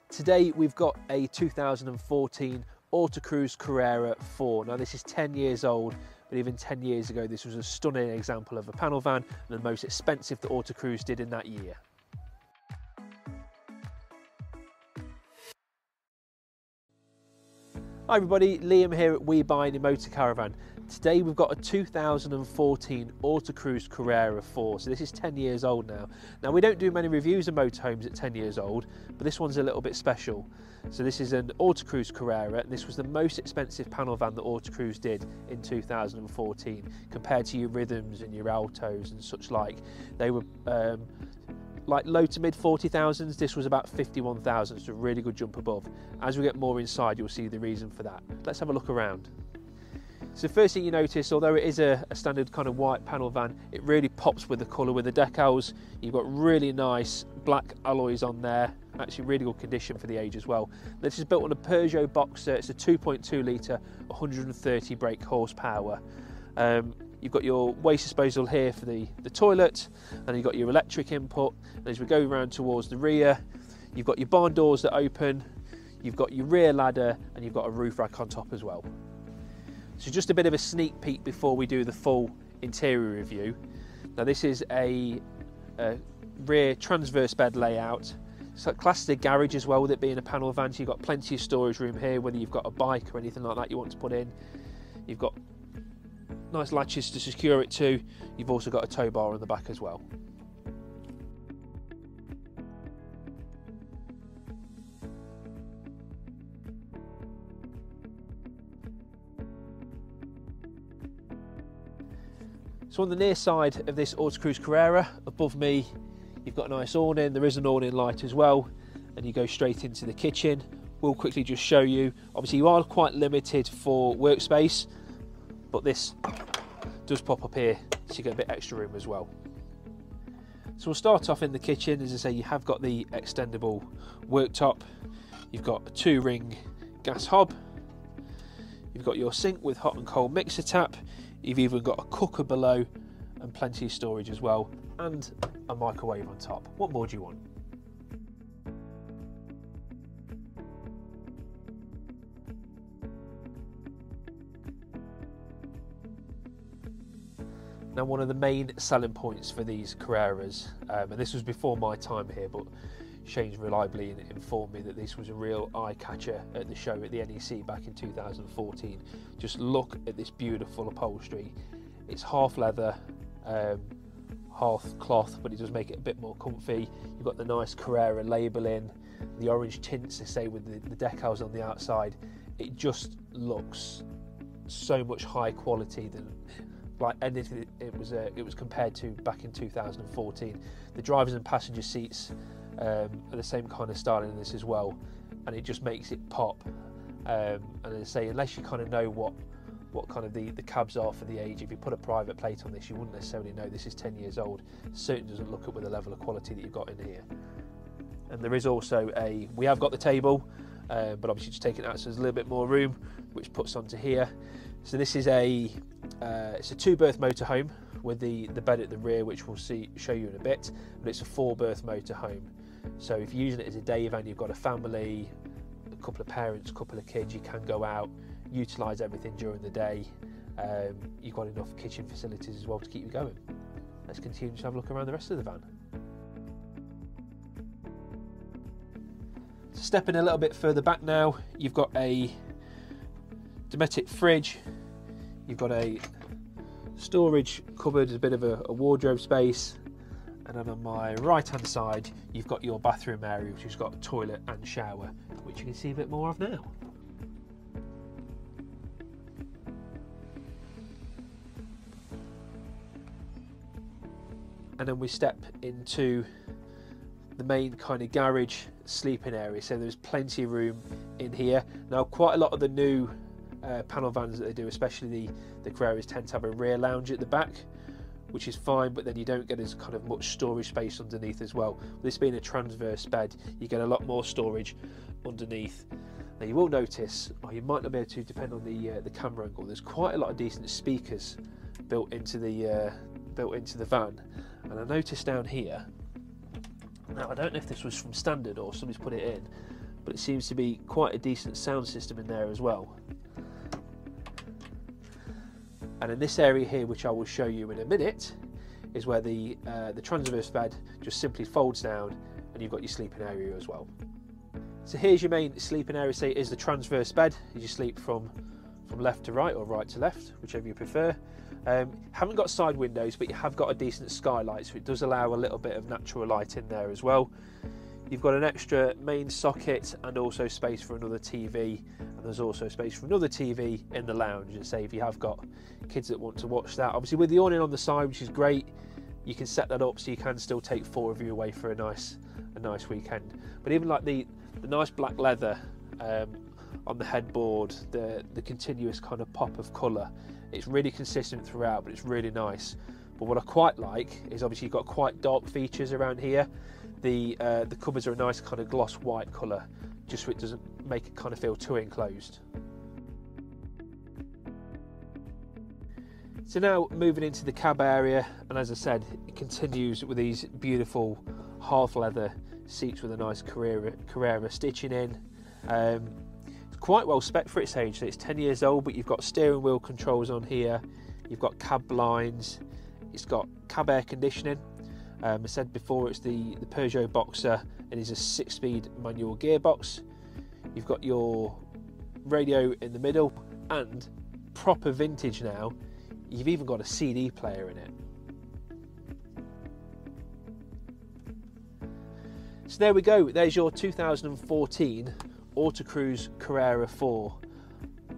Today we've got a 2014 Autocruise Carrera 4. Now this is 10 years old, but even 10 years ago this was a stunning example of a panel van and the most expensive that Autocruise did in that year. Hi everybody, Liam here at We Buy Any Motor Caravan. Today we've got a 2014 Autocruise Carrera 4, so this is 10 years old now. Now we don't do many reviews of motorhomes at 10 years old, but this one's a little bit special. So this is an Autocruise Carrera, and this was the most expensive panel van that Autocruise did in 2014, compared to your Rhythms and your Altos and such like. They were like low to mid 40,000s, this was about 51,000, so a really good jump above. As we get more inside, you'll see the reason for that. Let's have a look around. So first thing you notice, although it is a standard kind of white panel van, it really pops with the colour with the decals. You've got really nice black alloys on there, actually really good condition for the age as well. This is built on a Peugeot Boxer. It's a 2.2 litre, 130 brake horsepower. You've got your waste disposal here for the toilet, and you've got your electric input. And as we go around towards the rear, you've got your barn doors that open, you've got your rear ladder, and you've got a roof rack on top as well. So just a bit of a sneak peek before we do the full interior review. Now this is a rear transverse bed layout. It's like classed as a garage as well, with it being a panel van, so you've got plenty of storage room here, whether you've got a bike or anything like that you want to put in. You've got nice latches to secure it too. You've also got a tow bar on the back as well. So on the near side of this Autocruise Carrera, above me, you've got a nice awning. There is an awning light as well, and you go straight into the kitchen. We'll quickly just show you. Obviously you are quite limited for workspace, but this does pop up here, so you get a bit extra room as well. So we'll start off in the kitchen. As I say, you have got the extendable worktop. You've got a 2-ring gas hob. You've got your sink with hot and cold mixer tap. You've even got a cooker below and plenty of storage as well, and a microwave on top. What more do you want? Now one of the main selling points for these Carreras, and this was before my time here, but Shane's reliably informed me that this was a real eye-catcher at the show at the NEC back in 2014. Just look at this beautiful upholstery. It's half leather, half cloth, but it does make it a bit more comfy. You've got the nice Carrera labelling, the orange tints, they say, with the decals on the outside. It just looks so much high quality than like anything it was compared to back in 2014. The drivers and passenger seats are the same kind of styling in this as well, and it just makes it pop. And as I say, unless you kind of know what kind of the cabs are for the age, if you put a private plate on this, you wouldn't necessarily know this is 10 years old. It certainly doesn't look up with the level of quality that you've got in here. And there is also we have got the table, but obviously just taking it out so there's a little bit more room, which puts onto here. So this is it's a 2-berth motorhome with the bed at the rear, which we'll show you in a bit, but it's a 4-berth motorhome. So if you're using it as a day van, you've got a family, a couple of parents, a couple of kids, you can go out, utilise everything during the day. You've got enough kitchen facilities as well to keep you going. Let's continue to have a look around the rest of the van. So stepping a little bit further back now, you've got a Dometic fridge, you've got a storage cupboard, a bit of a wardrobe space, and then on my right hand side you've got your bathroom area, which has got a toilet and shower, which you can see a bit more of now. And then we step into the main kind of garage sleeping area, so there's plenty of room in here. Now quite a lot of the new panel vans that they do, especially the Carreras, tend to have a rear lounge at the back, which is fine, but then you don't get as kind of much storage space underneath as well. This being a transverse bed, you get a lot more storage underneath. Now you will notice, or you might not be able to, depend on the camera angle, there's quite a lot of decent speakers built into the van. And I noticed down here, now I don't know if this was from standard or somebody's put it in, but it seems to be quite a decent sound system in there as well. And in this area here, which I will show you in a minute, is where the transverse bed just simply folds down, and you've got your sleeping area as well. So here's your main sleeping area. Say it is the transverse bed. You sleep from left to right or right to left, whichever you prefer. Haven't got side windows, but you have got a decent skylight, so it does allow a little bit of natural light in there as well. You've got an extra main socket and also space for another TV, and there's also space for another TV in the lounge. And say if you have got kids that want to watch that, obviously with the awning on the side, which is great, you can set that up so you can still take 4 of you away for a nice weekend. But even like the nice black leather on the headboard, the continuous kind of pop of colour, it's really consistent throughout, but it's really nice. But what I quite like is obviously you've got quite dark features around here. The cupboards are a nice kind of gloss white colour, just so it doesn't make it kind of feel too enclosed. So now moving into the cab area, and as I said, it continues with these beautiful half leather seats with a nice Carrera stitching in. It's quite well spec for its age, so it's 10 years old, but you've got steering wheel controls on here, you've got cab blinds, it's got cab air conditioning. I said before, it's the Peugeot Boxer. It is a 6-speed manual gearbox. You've got your radio in the middle, and proper vintage now, you've even got a CD player in it. So there we go, there's your 2014 Autocruise Carrera 4.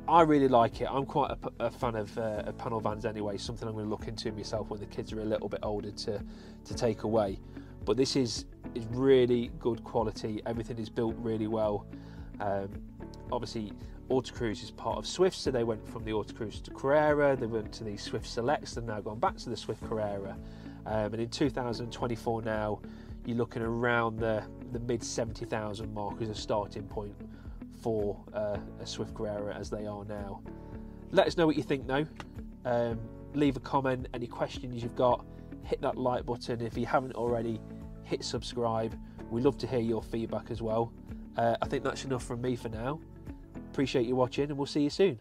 I really like it. I'm quite a fan of panel vans anyway, something I'm going to look into myself when the kids are a little bit older to take away. But this is really good quality, everything is built really well. Obviously Autocruise is part of Swift, so they went from the Autocruise to Carrera, they went to the Swift Selects, they've now gone back to the Swift Carrera. And in 2024 now, you're looking around the mid 70,000 mark as a starting point for a Swift Carrera as they are now. Let us know what you think though. Leave a comment, any questions you've got, hit that like button. If you haven't already, hit subscribe. We'd love to hear your feedback as well. I think that's enough from me for now. Appreciate you watching, and we'll see you soon.